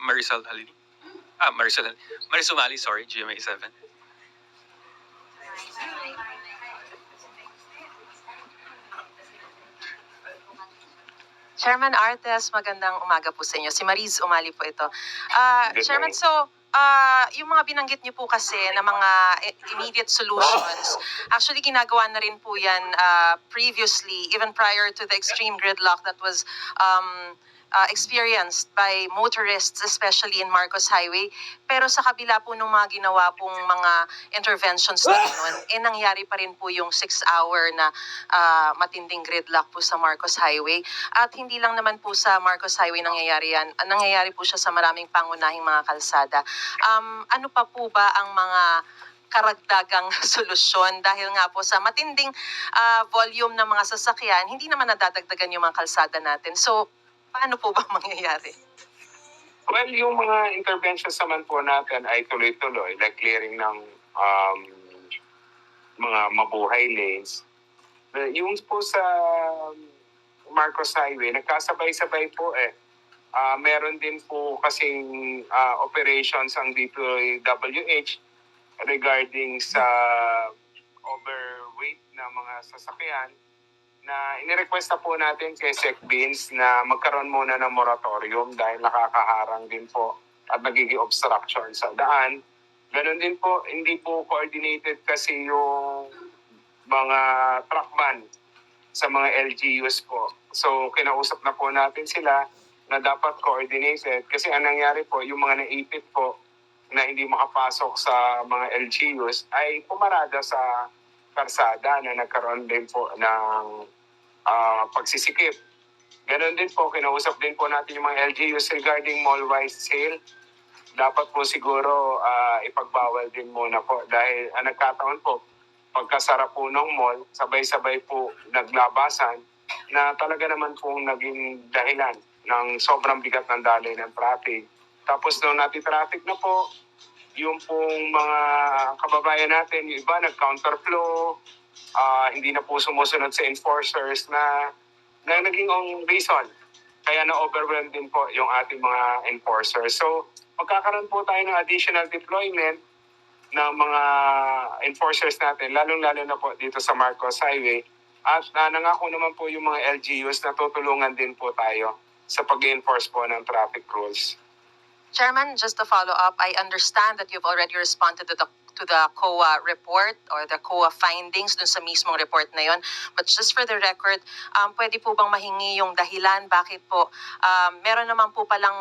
Marisol Halili. Marisol Mali, sorry, GMA 7. Chairman Artes, magandang umaga po sa inyo. Si Mariz Umali po ito. Chairman, so yung mga binanggit niyo po kasi na mga immediate solutions, actually ginagawa na rin po yan previously, even prior to the extreme gridlock that was experienced by motorists, especially in Marcos Highway. Pero sa kabila po ng mga ginawa pong mga interventions na yun, nangyari pa rin po yung 6-hour na matinding gridlock po sa Marcos Highway. At hindi lang naman po sa Marcos Highway nangyayari yan. Nangyayari po siya sa maraming pangunahing mga kalsada. Ano pa po ba ang mga karagdagang solusyon dahil nga po sa matinding volume ng mga sasakyan, hindi naman nadadagdagan yung mga kalsada natin. So, paano po ba mangyayari? Well, yung mga interventions naman po natin ay tuloy-tuloy, like clearing ng mga mabuhay lanes. Yung po sa Marcos Highway, nagkasabay-sabay po meron din po kasing operations ang DPWH regarding sa overweight na mga sasakyan na inirequest na po natin kay SecBins na magkaroon muna ng moratorium dahil nakakaharang din po at nagiging obstruction sa daan. Ganon din po, hindi po coordinated kasi yung mga truck ban sa mga LGUs po. So kinausap na po natin sila na dapat coordinated kasi ang nangyari po, yung mga naipit po na hindi makapasok sa mga LGUs ay pumarada sa karsada na nagkaroon din po ng pagsisikip. Ganon din po, kinausap din po natin yung mga LGUs regarding mall-wide sale. Dapat po siguro ipagbawal din muna po dahil nagkataon po, pagkasara po ng mall, sabay-sabay po naglabasan na talaga naman po naging dahilan ng sobrang bigat ng daloy ng traffic. Tapos nung nati-traffic na po, yung pong mga kababayan natin, yung iba nag-counterflow, hindi na po sumusunod sa enforcers na naging reason. Kaya na-overwhelm din po yung ating mga enforcers. So, magkakaroon po tayo ng additional deployment ng mga enforcers natin, lalong-lalo na po dito sa Marcos Highway. At nangako naman po yung mga LGUs na tutulungan din po tayo sa pag-enforce po ng traffic rules. Chairman, just to follow up, I understand that you've already responded to the COA report or the COA findings dun sa mismong report na yon. But just for the record, pwede po bang mahingi yung dahilan bakit po meron naman po palang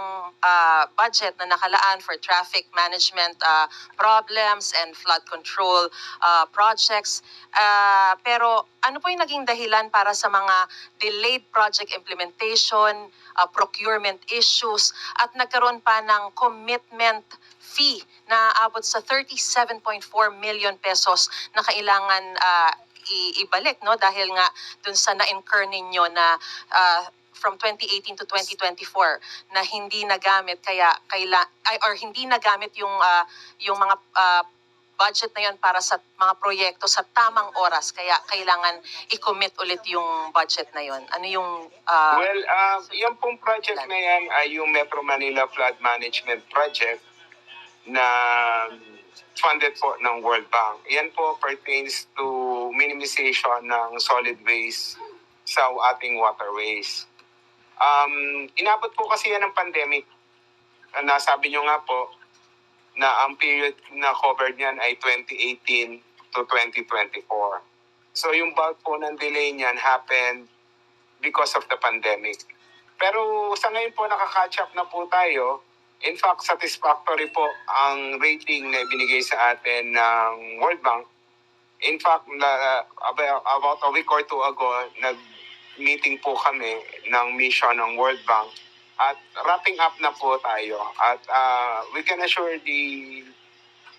budget na nakalaan for traffic management problems and flood control projects. Pero ano po yung naging dahilan para sa mga delayed project implementation, procurement issues, at nagkaroon pa ng commitment fee na abot sa 37.4 million pesos na kailangan ibalik, no, dahil nga dun sa na-incur ninyo na from 2018 to 2024 na hindi nagamit hindi nagamit yung mga budget na yon para sa mga proyekto sa tamang oras, kaya kailangan i-commit ulit yung budget na yon. Ano yung yung pong project na yan ay yung Metro Manila Flood Management Project na funded po ng World Bank. Yan po pertains to minimization ng solid waste sa ating waterways. Inabot po kasi yan ng pandemic. Nasabi nyo nga po na ang period na covered niyan ay 2018 to 2024. So yung bulk po ng delay niyan happened because of the pandemic. Pero sa ngayon po nakaka-catch up na po tayo. In fact, satisfactory po ang rating na binigay sa atin ng World Bank. In fact, about a week or two ago, nag-meeting po kami ng mission ng World Bank. At wrapping up na po tayo. At we can assure the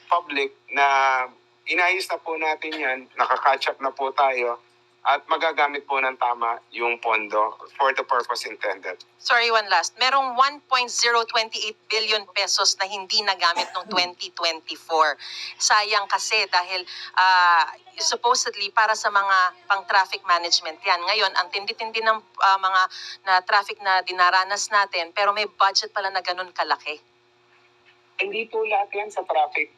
public na inayos na po natin yan, nakaka-catch up na po tayo. at magagamit po ng tama yung pondo for the purpose intended. Sorry, one last. Merong 1.028 billion pesos na hindi nagamit noong 2024. Sayang kasi dahil supposedly para sa mga pang-traffic management yan. Ngayon, ang tindi-tindi ng mga na traffic na dinaranas natin, pero may budget pala na ganun kalaki. Hindi po lahat yan sa traffic.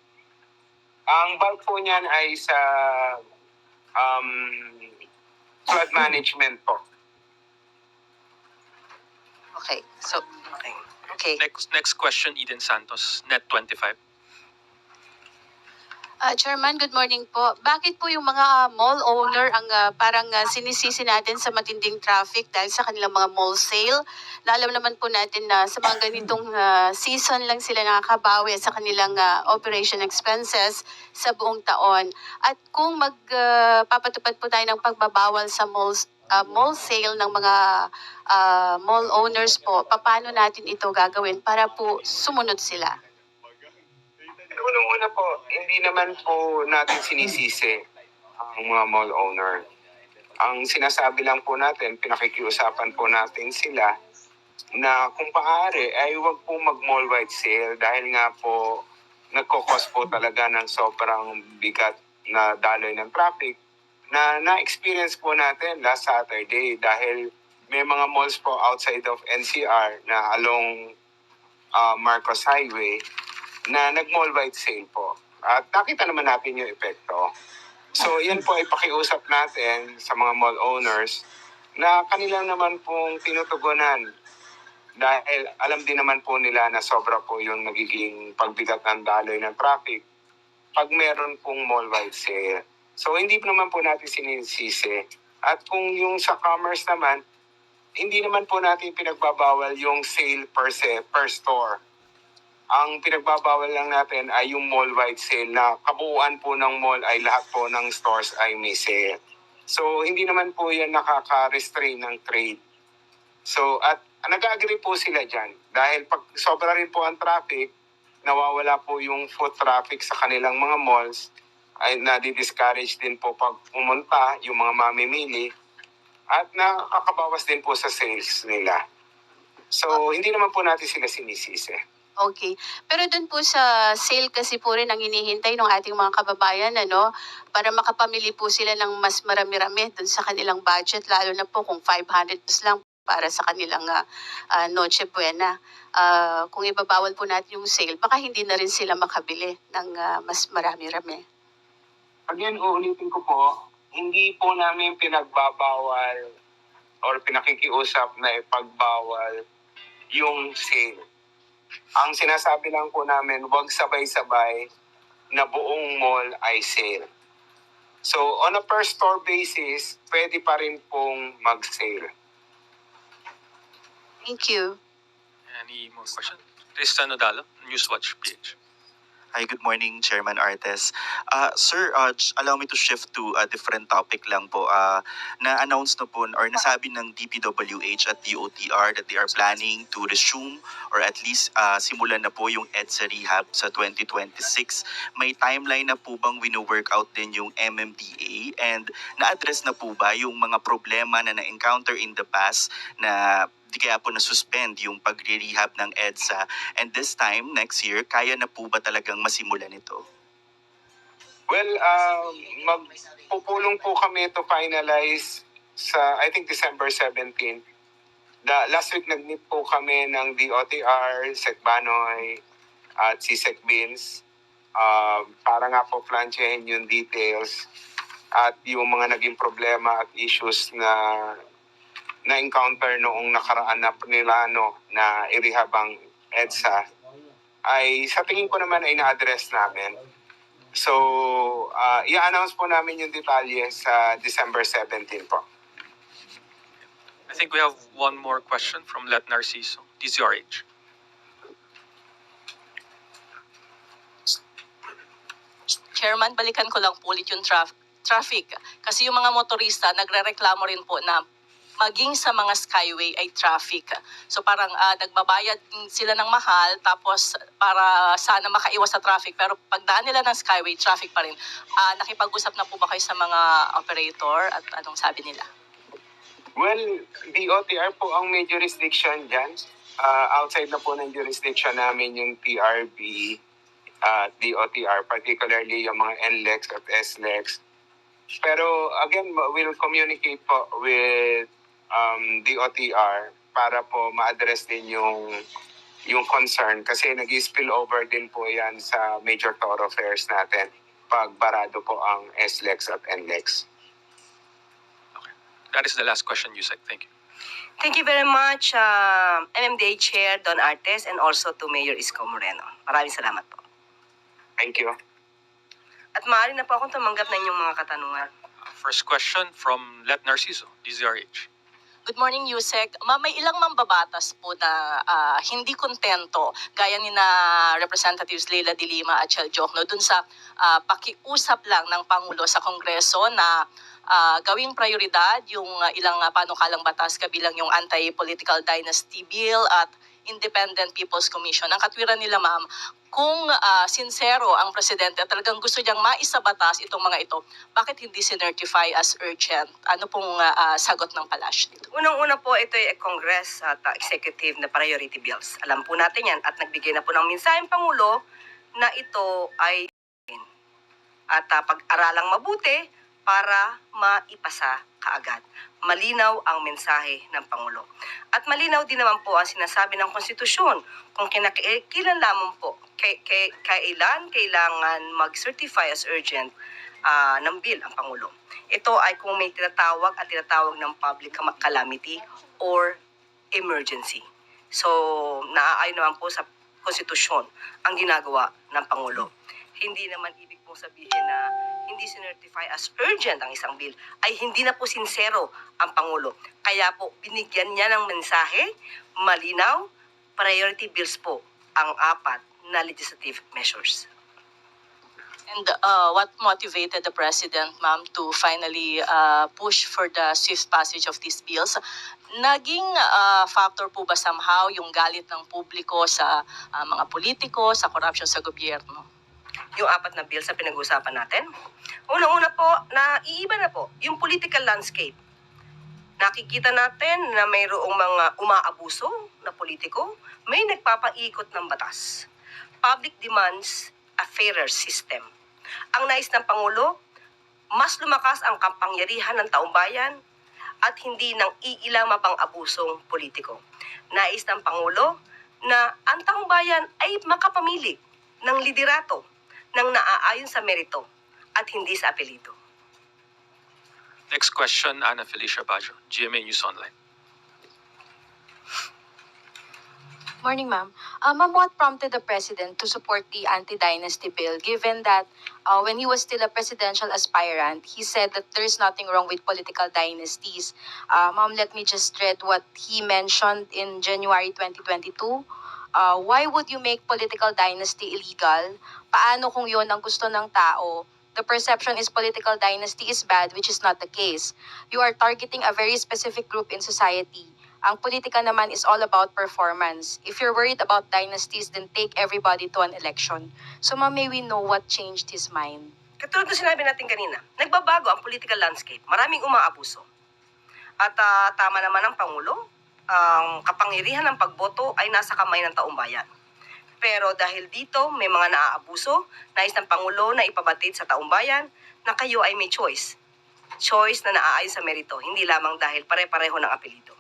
Ang bulk po niyan ay sa flood management po. Okay. So, okay. Next question, Eden Santos, Net 25. Chairman, good morning po. Bakit po yung mga mall owner ang parang sinisisi natin sa matinding traffic dahil sa kanilang mga mall sale? Lalo naman po natin na sa mga ganitong season lang sila nakakabawi sa kanilang operation expenses sa buong taon. At kung magpapatupad po tayo ng pagbabawal sa mall sale ng mga mall owners po, paano natin ito gagawin para po sumunod sila? Unang-una po, hindi naman po natin sinisisi ang mga mall owner. Ang sinasabi lang po natin, pinakikiusapan po natin sila na kung maaari ay huwag po mag-mall-wide sale dahil nga po nagkukos po talaga ng sobrang bigat na daloy ng traffic na na-experience po natin last Saturday dahil may mga malls po outside of NCR na along Marcos Highway na nag-mall-wide sale po. At nakita naman natin yung epekto. So, yan po ay pakiusap natin sa mga mall owners na kanilang naman pong tinutugunan dahil alam din naman po nila na sobra po yung nagiging pagbigat ng daloy ng traffic pag meron pong mall-wide sale. So, hindi naman po natin sinisisi. At kung yung sa commerce naman, hindi naman po natin pinagbabawal yung sale per store. Ang pinagbabawal lang natin ay yung mall-wide sale na kabuuan po ng mall ay lahat po ng stores ay may sale. So, hindi naman po yan nakaka-restrain ng trade. So, at nag-agree po sila dyan. Dahil pag sobra rin po ang traffic, nawawala po yung foot traffic sa kanilang mga malls, ay nadi-discourage din po pag pumunta yung mga mamimili at nakakabawas din po sa sales nila. So, hindi naman po natin sila sinisisi. Okay. Pero dun po sa sale kasi po rin ang hinihintay ng ating mga kababayan, para makapamili po sila ng mas marami-rami dun sa kanilang budget, lalo na po kung 500 pesos lang para sa kanilang Noche Buena. Kung ibabawal po natin yung sale, baka hindi na rin sila makabili ng mas marami-rami. Again, uulitin ko po, hindi po namin pinagbabawal or pinakikiusap na ipagbawal yung sale. Ang sinasabi lang po namin, huwag sabay-sabay na buong mall ay sale. So, on a per store basis, pwede pa rin pong mag-sale. Thank you. Any more questions? Tristan Odalo, Newswatch PH. Hi, good morning, Chairman Artes. Sir, allow me to shift to a different topic lang po. Na-announce na po or nasabi ng DPWH at DOTR that they are planning to resume or at least simulan na po yung EDSA rehab sa 2026. May timeline na po bang wino-work out din yung MMDA? And na-address na po ba yung mga problema na na-encounter in the past na di kaya po na-suspend yung pagre-rehab ng EDSA, and this time, next year, kaya na po ba talagang masimulan ito? Well, magpupulong po kami to finalize sa, I think, December 17. Last week, nag-meet po kami ng DOTR, Sec Banoy, at si Sec Beans para nga po plansyahin yung details at yung mga naging problema at issues na-encounter noong nakaraan nila na i-rehab ang EDSA ay sa tingin ko naman ay na-address namin. So, i-announce po namin yung detalye sa December 17 po. I think we have one more question from Let Narciso, DZRH. Chairman, balikan ko lang po ulit yung traffic. Kasi yung mga motorista nagrereklamo rin po na maging sa mga skyway ay traffic. So parang nagbabayad sila ng mahal tapos para sana makaiwas sa traffic, pero pagdaan nila ng skyway, traffic pa rin. Nakipag-usap na po ba kayo sa mga operator at anong sabi nila? Well, DOTR po ang may jurisdiction dyan. Outside na po ng jurisdiction namin yung TRB, DOTR, particularly yung mga NLEX at SLEX. Pero again, we'll communicate po with DOTR para po ma-address din yung concern kasi nag-spill over din po yan sa major thoroughfares natin pag barado po ang SLEX at NLEX. That is the last question, Yusek. Thank you. Thank you very much, MMDA Chair Don Artes and also to Mayor Isko Moreno. Maraming salamat po. Thank you. At maaari na po akong tumanggap ng inyong mga katanungan. First question from Let Narciso, DZRH. Good morning, Yusek. May ilang mambabatas po na hindi kontento, gaya ni na Representatives Leila de Lima at Chel Jokno, dun sa pakiusap lang ng Pangulo sa Kongreso na gawing prioridad yung ilang panukalang batas kabilang yung Anti-Political Dynasty Bill at Independent People's Commission. Ang katwiran nila, ma'am, kung sincero ang presidente at talagang gusto niyang maisabatas itong mga ito, bakit hindi sinertify as urgent? Ano pong sagot ng palasyo dito? Unang-una po, ito ay Congress at Executive na priority bills. Alam po natin yan at nagbigay na po ng mensahe ang Pangulo na ito ay at pag-aralang mabuti para maipasa kaagad. Malinaw ang mensahe ng Pangulo. At malinaw din naman po ang sinasabi ng konstitusyon kung kailan lamang po, kailan kailangan mag-certify as urgent ng bill ang Pangulo. Ito ay kung may tinatawag ng public calamity or emergency. So, naaayon naman po sa konstitusyon ang ginagawa ng Pangulo. Hindi naman ibig pong sabihin na hindi sinertify as urgent ang isang bill, ay hindi na po sincero ang Pangulo. Kaya po, binigyan niya ng mensahe, malinaw, priority bills po ang 4 na legislative measures. And what motivated the President, ma'am, to finally push for the swift passage of these bills? Naging factor po ba somehow yung galit ng publiko sa mga politiko, sa corruption sa gobyerno? Yung 4 na bills na pinag-uusapan natin. Unang-una po, naiiba na po yung political landscape. Nakikita natin na mayroong mga umaabuso na politiko, may nagpapaikot ng batas. Public demands a fairer system. Ang nais ng Pangulo, mas lumakas ang kapangyarihan ng taumbayan at hindi nang iilang mapang-abusong politiko. Nais ng Pangulo na ang taumbayan ay makapamili ng liderato ng naaayon sa merito at hindi sa apelido. Next question, Ana Felicia Bajo, GMA News Online. Morning, ma'am. Ma'am, what prompted the president to support the anti-dynasty bill, given that when he was still a presidential aspirant, he said that there's nothing wrong with political dynasties. Ma'am, let me just read what he mentioned in January 2022. Why would you make political dynasty illegal? Paano kung yon ang gusto ng tao? The perception is political dynasty is bad, which is not the case. You are targeting a very specific group in society. Ang politika naman is all about performance. If you're worried about dynasties, then take everybody to an election. So, ma'am, may we know what changed his mind? Katulad ng sinabi natin kanina, nagbabago ang political landscape. Maraming umaabuso. At tama naman ang Pangulo, ang kapangyarihan ng pagboto ay nasa kamay ng taumbayan. Pero dahil dito may mga naaabuso, nais ng Pangulo na ipabatid sa taumbayan na kayo ay may choice. Choice na naaayon sa merito, hindi lamang dahil pare-pareho ng apelido.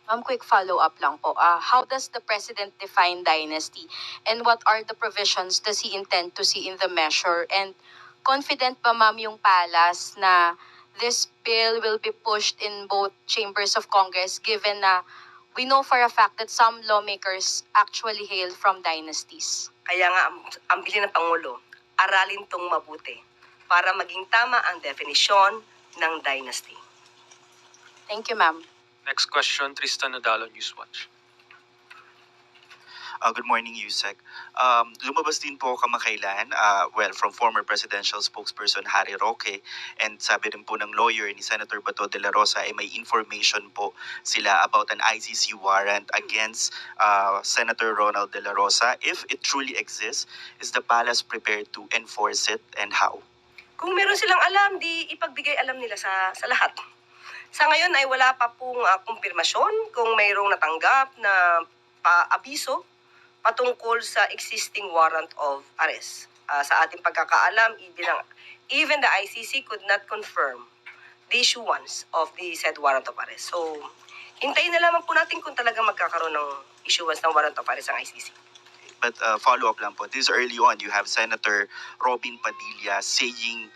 Quick follow-up lang po. How does the president define dynasty? And what are the provisions does he intend to see in the measure? And confident ba, ma'am, yung Palas na this bill will be pushed in both chambers of Congress given na we know for a fact that some lawmakers actually hail from dynasties? Kaya nga, ang bilin ng Pangulo, aralin tong mabuti para maging tama ang definisyon ng dynasty. Thank you, ma'am. Next question, Tristan Nodalo, Newswatch. Good morning, Yusek. Lumabas din po kamakailan, from former presidential spokesperson Harry Roque, and sabi rin po ng lawyer ni Senator Bato de la Rosa ay may information po sila about an ICC warrant against Senator Ronald de la Rosa. If it truly exists, is the palace prepared to enforce it, and how? Kung meron silang alam, di ipagbigay alam nila sa lahat. Sa ngayon ay wala pa pong kumpirmasyon kung mayroong natanggap na paabiso patungkol sa existing warrant of arrest. Sa ating pagkakaalam, even the ICC could not confirm the issuance of the said warrant of arrest. So, hintayin na lamang po natin kung talagang magkakaroon ng issuance ng warrant of arrest ang ICC. But follow-up lang po, this early on, you have Senator Robin Padilla saying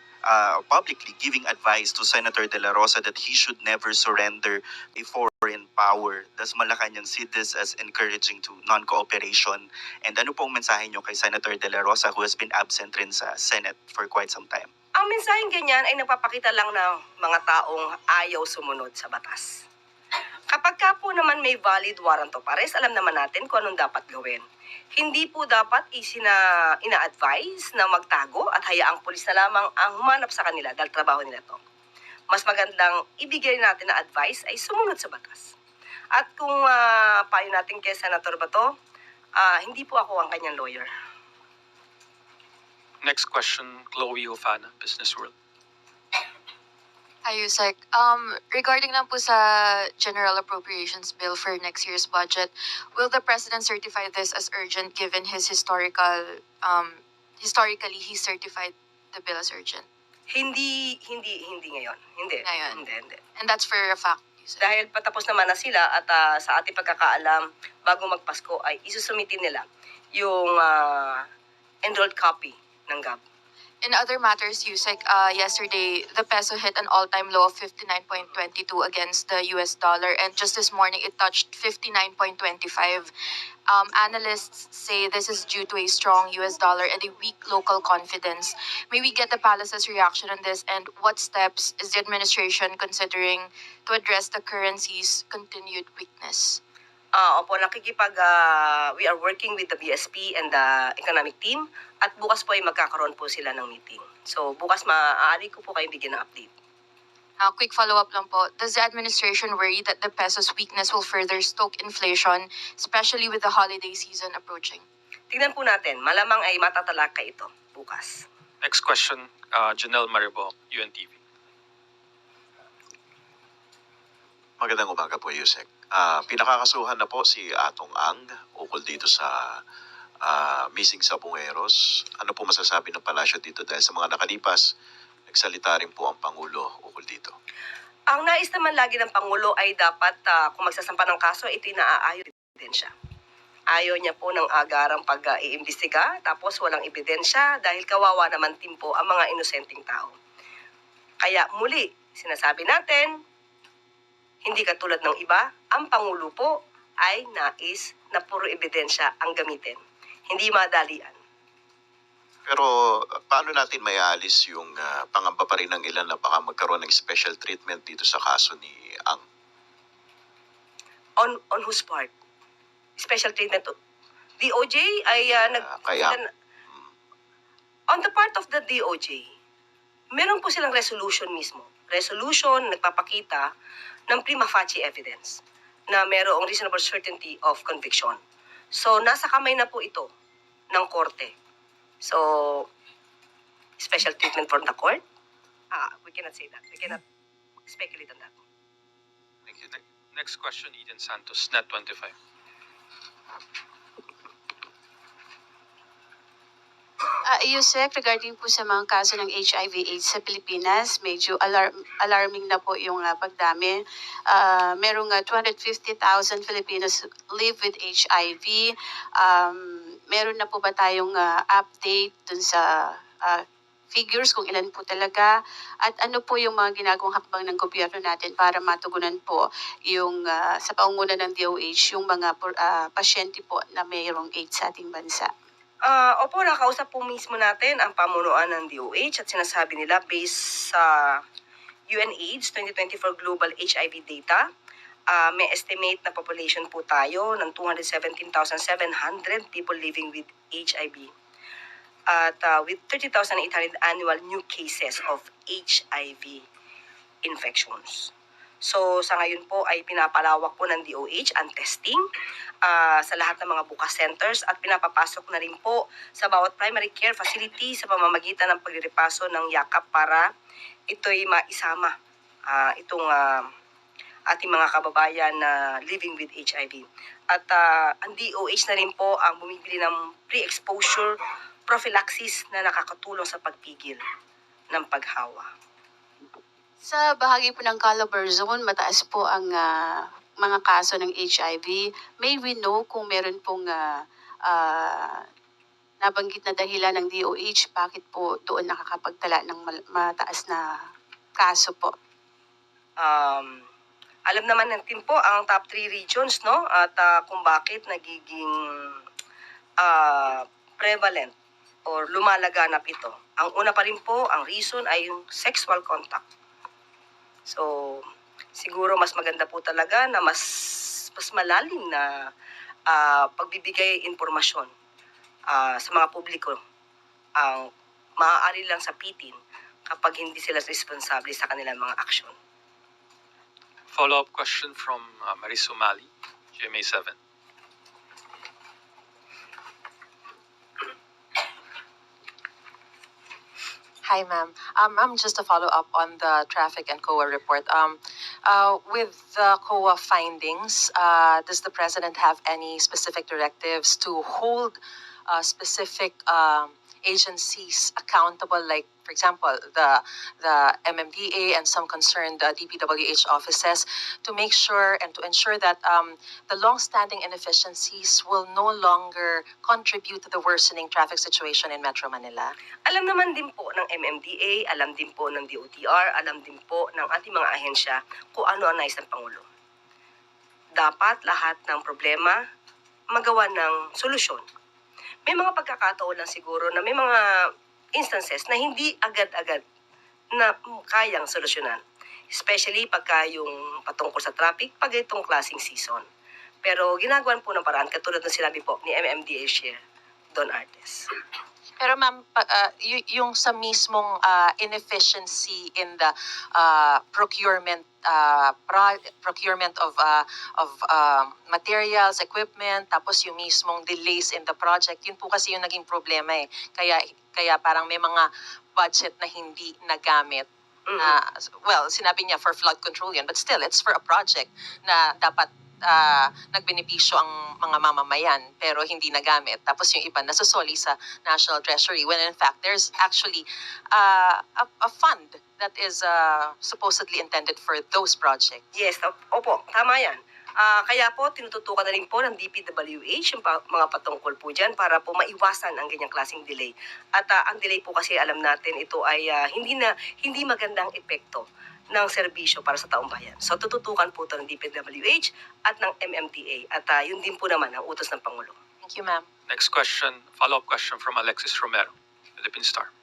publicly giving advice to Senator De La Rosa that he should never surrender a foreign power. Does Malacanang see this as encouraging to non-cooperation? And ano pong mensahe nyo kay Senator De La Rosa who has been absent rin sa Senate for quite some time? Ang mensaheng ganyan ay nagpapakita lang ng mga taong ayaw sumunod sa batas. Kapag ka po naman may valid warrant of arrest, alam naman natin kung anong dapat gawin. Hindi po dapat ina-advise na magtago at hayaang pulis na lamang ang humanap sa kanila dahil trabaho nila to. Mas magandang ibigay natin na advice ay sumunod sa batas. At kung payo natin kay Senator Bato, hindi po ako ang kanyang lawyer. Next question, Chloe Hofana, Business World. Hi, Yusek. Regarding lang po sa General Appropriations Bill for next year's budget, will the President certify this as urgent given his historically he certified the bill as urgent? Hindi ngayon. Hindi. Ngayon. Hindi. And that's for a fact, Yusek. Dahil patapos naman na sila at sa ating pagkakaalam, bago magpasko ay isusumitin nila yung enrolled copy ng GAB. In other matters, Yusek, yesterday, the peso hit an all-time low of 59.22 against the US dollar, and just this morning, it touched 59.25. Analysts say this is due to a strong US dollar and a weak local confidence. May we get the palace's reaction on this, and what steps is the administration considering to address the currency's continued weakness? Opo, we are working with the BSP and the economic team at bukas po ay magkakaroon po sila ng meeting. So bukas maaari ko po kayo bigyan ng update. Quick follow-up lang po. Does the administration worry that the peso's weakness will further stoke inflation, especially with the holiday season approaching? Tingnan po natin, malamang ay matatalakay ito bukas. Next question, Janelle Maribo, UNTV. Magandang umaga po, Yusek. Pinakakasuhan na po si Atong Ang ukol dito sa missing sa Bungeros. Ano po masasabi ng palasyo dito dahil sa mga nakalipas, nagsalita rin po ang Pangulo ukol dito? Ang nais naman lagi ng Pangulo ay dapat kung magsasampa ng kaso, ito'y naaayon ng ebidensya. Ayaw niya po ng agarang pag-iimbestiga tapos walang ebidensya dahil kawawa naman din po ang mga inosenteng tao. Kaya muli, sinasabi natin, hindi katulad ng iba, ang Pangulo po ay nais na puro ebidensya ang gamitin. Hindi madalian. Pero paano natin mayaalis yung pangamba pa rin ng ilan na baka magkaroon ng special treatment dito sa kaso ni Ang? On whose part? Special treatment to DOJ ay on the part of the DOJ, meron po silang resolution mismo. Resolution nagpapakita ng prima facie evidence na merong reasonable certainty of conviction. So, nasa kamay na po ito ng korte. So, special treatment from the court? We cannot say that. We cannot speculate on that. Thank you. Next question, Eden Santos, Net 25. Yusek, regarding po sa mga kaso ng HIV/AIDS sa Pilipinas, medyo alarming na po yung pagdami. Merong 250,000 Filipinos live with HIV. Meron na po ba tayong update dun sa figures kung ilan po talaga? At ano po yung mga ginagawang hakbang ng gobyerno natin para matugunan po yung sa pangunguna ng DOH yung mga pasyente po na mayroong AIDS sa ating bansa? Opo, nakausap po mismo natin ang pamunuan ng DOH at sinasabi nila based sa UNAIDS 2024 Global HIV Data May estimate na population po tayo ng 217,700 people living with HIV. At with 30,800 annual new cases of HIV infections. So sa ngayon po ay pinapalawak po ng DOH ang testing sa lahat ng mga bukas centers at pinapapasok na rin po sa bawat primary care facility sa pamamagitan ng pagrepaso ng yakap para ito'y maisama itong ating mga kababayan na living with HIV. At ang DOH na rin po ang bumibili ng pre-exposure prophylaxis na nakakatulong sa pagpigil ng paghawa. Sa bahagi po ng Calabar Zone, mataas po ang mga kaso ng HIV. May we know kung meron pong nabanggit na dahilan ng DOH, bakit po doon nakakapagtala ng mataas na kaso po? Alam naman natin po ang top 3 regions, no? At kung bakit nagiging prevalent or lumalaganap ito. Ang una pa rin po, ang reason ay yung sexual contact. So, siguro mas maganda po talaga na mas malalim na pagbibigay informasyon sa mga publiko ang maaari lang sapitin kapag hindi sila responsable sa kanilang mga aksyon. Follow-up question from Maris Umali, GMA7. Hi, ma'am. Ma'am, just to follow up on the traffic and COA report. With the COA findings, does the president have any specific directives to hold specific agencies accountable, like, for example, the MMDA and some concerned DPWH offices, to make sure and to ensure that the long-standing inefficiencies will no longer contribute to the worsening traffic situation in Metro Manila? Alam naman din po ng MMDA, alam din po ng DOTR, alam din po ng ating mga ahensya kung ano ang nais ng Pangulo. Dapat lahat ng problema magawa ng solusyon. May mga pagkakataon lang siguro na may mga instances na hindi agad-agad na kayang solusyonan. Especially pagka yung patungkol sa traffic, pag itong klaseng season. Pero ginagawan po ng paraan, katulad ng sinabi po ni MMDA Chair Don Artes. Pero ma'am, yung sa mismong inefficiency in the procurement of materials, equipment, tapos yung mismong delays in the project, yun po kasi yung naging problema eh. Kaya parang may mga budget na hindi nagamit. Well, sinabi niya for flood control yun, but still, it's for a project na dapat nagbenepisyo ang mga mamamayan pero hindi nagamit. Tapos yung iba nasusoli sa National Treasury when in fact there's actually a fund that is supposedly intended for those projects. Yes, opo, tama yan. Kaya po, tinututukan na rin po ng DPWH yung mga patungkol po dyan para po maiwasan ang ganyang klaseng delay. At ang delay po kasi alam natin ito ay hindi magandang epekto ng serbisyo para sa taong bayan. So tututukan po ito ng DPWH at ng MMDA at yun din po naman ang utos ng Pangulo. Thank you, ma'am. Next question, follow-up question from Alexis Romero, Philippine Star.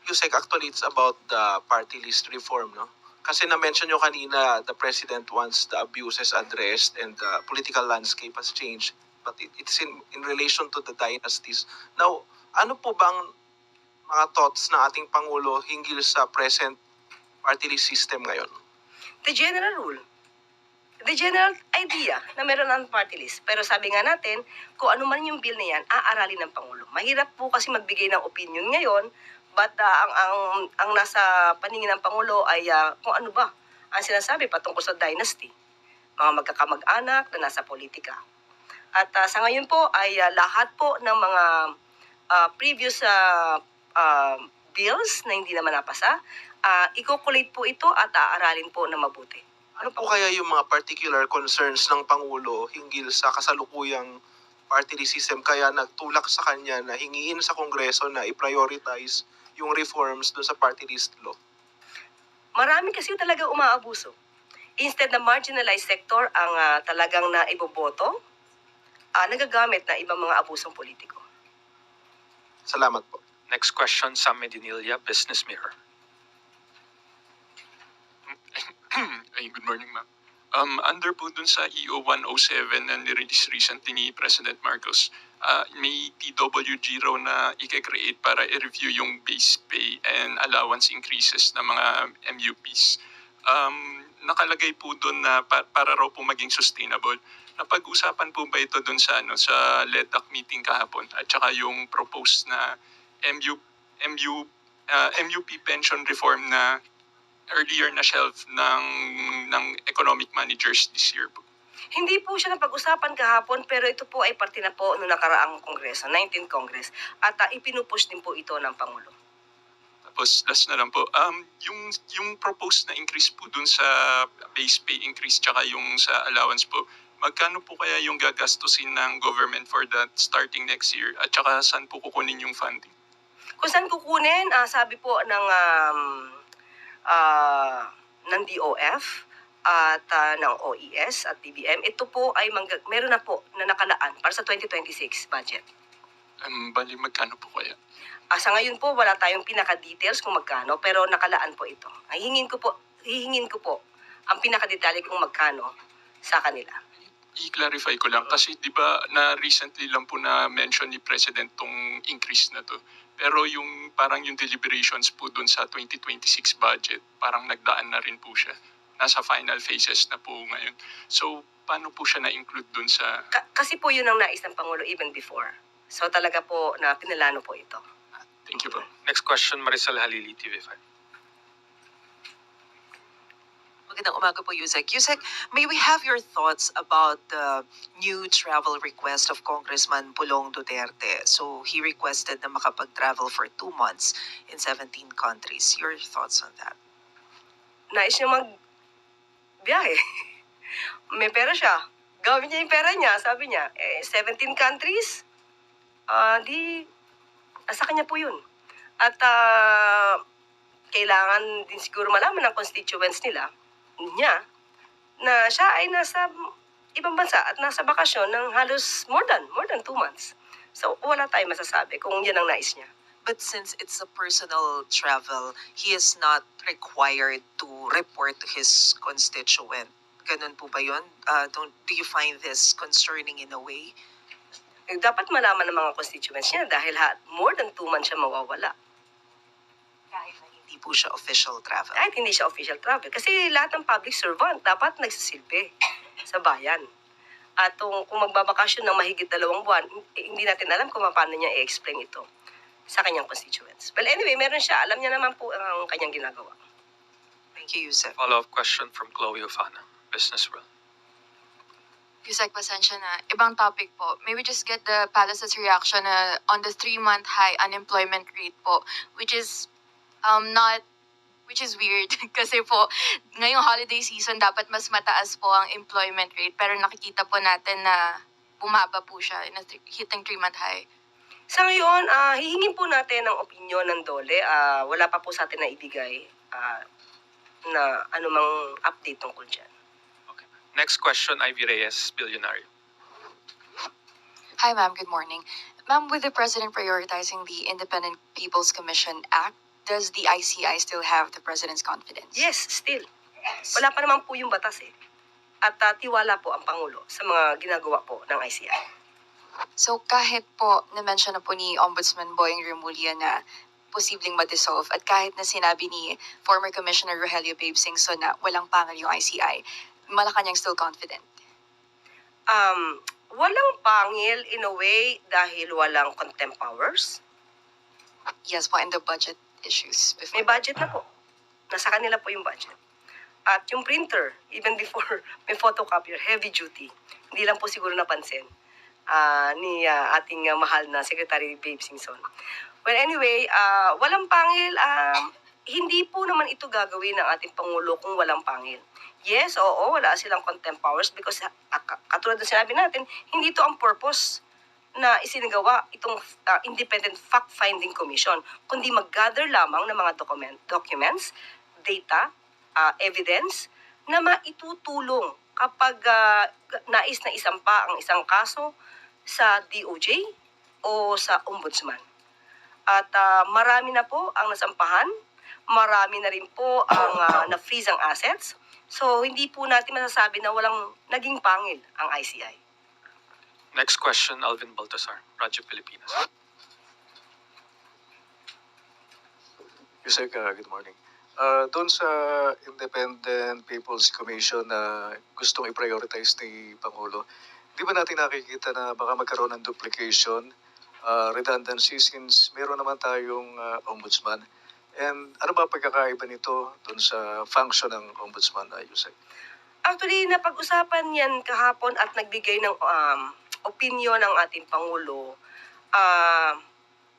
Yusek, actually it's about the party list reform, no? Kasi na-mention nyo kanina, the president wants the abuses addressed and the political landscape has changed. But it's in relation to the dynasties. Now, ano po bang mga thoughts ng ating Pangulo hinggil sa present party list system ngayon? The general rule, the general idea na meron ang party list. Pero sabi nga natin, kung ano man yung bill na yan, aaralin ng Pangulo. Mahirap po kasi magbigay ng opinion ngayon, but ang nasa paningin ng Pangulo ay kung ano ba ang sinasabi patungkol sa dynasty, mga magkakamag-anak na nasa politika. At sa ngayon po ay lahat po ng mga previous bills na hindi naman napasa, i-collate po ito at aaralin po na mabuti. Ano po kaya yung mga particular concerns ng Pangulo hinggil sa kasalukuyang party list system kaya nagtulak sa kanya na hingiin sa Kongreso na i-prioritize yung reforms doon sa party list law? Marami kasi talaga umaabuso. Instead na marginalized sector ang talagang naiboboto, nagagamit na ibang mga abusong politiko. Salamat po. Next question, Sam Medinilla, Business Mirror. Ay, good morning, ma'am. Under po dun sa EO 107 na nirelease recently ni President Marcos, may TWG raw na i-create para i-review yung base pay and allowance increases ng mga MUPs. Nakalagay po dun na para raw po maging sustainable. Napag-usapan po ba ito dun sa sa LEDAC meeting kahapon at saka yung proposed na MUP pension reform na earlier na shelf ng economic managers this year po? Hindi po siya napag-usapan kahapon pero ito po ay parte na po noong nakaraang Kongreso, 19th Congress. At ipinupush din po ito ng Pangulo. Tapos last na lang po, yung proposed na increase po dun sa base pay increase tsaka yung sa allowance po, magkano po kaya yung gagastusin ng government for that starting next year at saka saan po kukunin yung funding? Kung saan kukunin, sabi po ng DOF at ng OES at DBM, ito po ay meron na po na nakalaan para sa 2026 budget. Bali magkano po kaya? Sa ngayon po, wala tayong pinaka-details kung magkano, pero nakalaan po ito. Hihingin ko po ang pinaka-detalye kung magkano sa kanila. I-clarify ko lang kasi 'di ba na recently lang po na mention ni President tong increase na to. Pero yung parang yung deliberations po dun sa 2026 budget, parang nagdaan na rin po siya. Nasa final phases na po ngayon. So, paano po siya na-include dun sa... Kasi po yun ang nais ng Pangulo even before. So talaga po na pinalano po ito. Thank you po. Next question, Marisol Halili, TV5. Magandang umaga po, Yusek. Yusek, may we have your thoughts about the new travel request of Congressman Pulong Duterte? So he requested na makapag-travel for 2 months in 17 countries. Your thoughts on that? Nais niya magbiyahe. May pera siya. Gawin niya yung pera niya. Sabi niya, 17 countries, di nasa kanya po yun. At kailangan din siguro malaman ng constituents niya na siya ay nasa ibang bansa at nasa bakasyon ng halos more than 2 months. So wala tayong masasabi kung yan ang nais niya. But since it's a personal travel, he is not required to report to his constituent. Ganun po ba yun? Do you find this concerning in a way? Dapat malaman ng mga constituents niya dahil more than 2 months siya mawawala. Kahit na hindi po siya official travel. Kahit hindi siya official travel. Kasi lahat ng public servant dapat nagsisilbi sa bayan. At kung magbabakasyon ng mahigit 2 buwan, hindi natin alam kung paano niya i-explain ito sa kanyang constituents. Well, anyway, meron siya. Alam niya naman po ang kanyang ginagawa. Thank you, Yusef. Follow-up question from Chloe Ofana, Business World. Yusek, pasensya na. Ibang topic po. May we just get the palace's reaction on the 3-month high unemployment rate po, which is weird kasi po ngayong holiday season dapat mas mataas po ang employment rate pero nakikita po natin na bumaba po siya hitting 3-month high. Sa ngayon, hihingin po natin ang opinyon ng DOLE. Wala pa po sa atin na ibigay na anumang update tungkol dyan. Okay. Next question, Ivy Reyes, Billionaire. Hi ma'am, good morning. Ma'am, with the President prioritizing the Independent People's Commission Act, does the ICI still have the President's confidence? Yes, still. Wala pa naman po yung batas eh. At tiwala po ang Pangulo sa mga ginagawa po ng ICI. So kahit po na-mention na po ni Ombudsman Boying Remulla na posibleng ma-dissolve at kahit na sinabi ni former Commissioner Rogelio Babe Singson na walang pangal yung ICI, Malacanang still confident? Walang pangil in a way dahil walang contempt powers. Yes po, and the budget issues before. May budget na po. Nasa kanila po yung budget. At yung printer, even before may photocopier, heavy duty. Hindi lang po siguro napansin ni ating mahal na Secretary Babe Singson. Well, anyway, walang pangil. Hindi po naman ito gagawin ng ating Pangulo kung walang pangil. Yes, oo, wala silang contempt powers because katulad ng sinabi natin, hindi ito ang purpose na isinagawa itong Independent Fact-Finding Commission, kundi mag-gather lamang ng mga documents, data, evidence, na maitutulong kapag nais na isampa ang isang kaso sa DOJ o sa Ombudsman. At marami na po ang nasampahan, marami na rin po ang na-freeze ang assets. So, hindi po natin masasabi na walang naging pangil ang ICI. Next question, Alvin Baltasar, Radyo Pilipinas. Yusek, good morning. Doon sa Independent People's Commission na gustong i-prioritize ni Pangulo, di ba natin nakikita na baka magkaroon ng duplication, redundancy since meron naman tayong ombudsman? And ano ba pagkakaiba nito doon sa function ng ombudsman, Yusek? Actually, napag-usapan yan kahapon at nagbigay ng opinion ng ating Pangulo.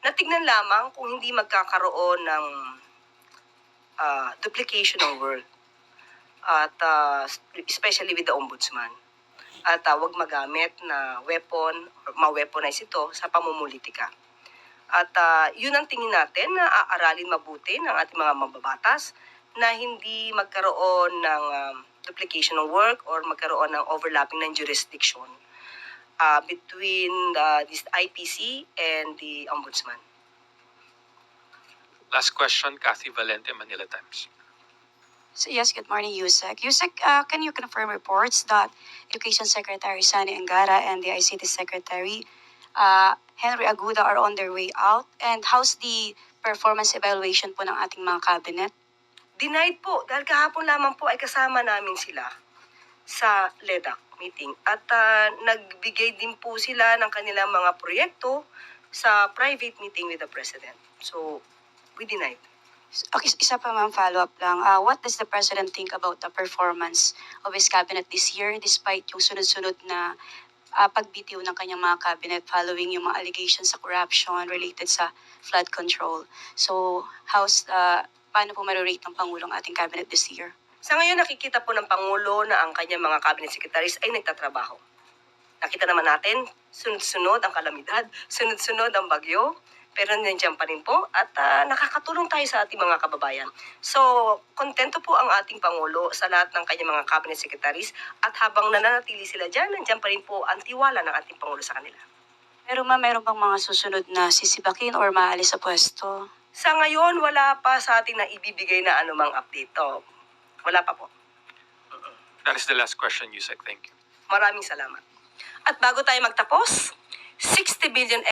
Natignan lamang kung hindi magkakaroon ng duplication of work, at especially with the ombudsman. At wag magamit na weapon or ma-weaponize ito sa pamumulitika. At yun ang tingin natin na aaralin mabuti ng ating mga mababatas na hindi magkaroon ng duplication of work or magkaroon ng overlapping ng jurisdiction between this IPC and the Ombudsman. Last question, Kathy Valente, Manila Times. So yes, good morning, Yusek. Yusek, can you confirm reports that Education Secretary Sani Angara and the ICT Secretary Henry Aguda are on their way out? And how's the performance evaluation po ng ating mga cabinet? Denied po, dahil kahapon lamang po ay kasama namin sila sa LEDAC meeting. At nagbigay din po sila ng kanilang mga proyekto sa private meeting with the President. So, we denied. Okay, isa pa ma'am, follow-up lang. What does the President think about the performance of his cabinet this year despite yung sunod-sunod na pagbitiw ng kanyang mga cabinet following yung mga allegations sa corruption related sa flood control? So, paano po ma-rate ng Pangulong ating cabinet this year? Sa ngayon, nakikita po ng Pangulo na ang kanyang mga cabinet secretaries ay nagtatrabaho. Nakita naman natin, sunod-sunod ang kalamidad, sunod-sunod ang bagyo, pero nandiyan pa rin po at nakakatulong tayo sa ating mga kababayan. So, kontento po ang ating Pangulo sa lahat ng kanyang mga cabinet secretaries at habang nananatili sila dyan, nandiyan pa rin po ang tiwala ng ating Pangulo sa kanila. Pero ma'am, meron bang mga susunod na sisibakin or maalis sa pwesto? Sa ngayon, wala pa sa ating na ibibigay na anumang update. Wala pa po. That is the last question, Yusek. Thank you. Maraming salamat. At bago tayo magtapos, 60 billion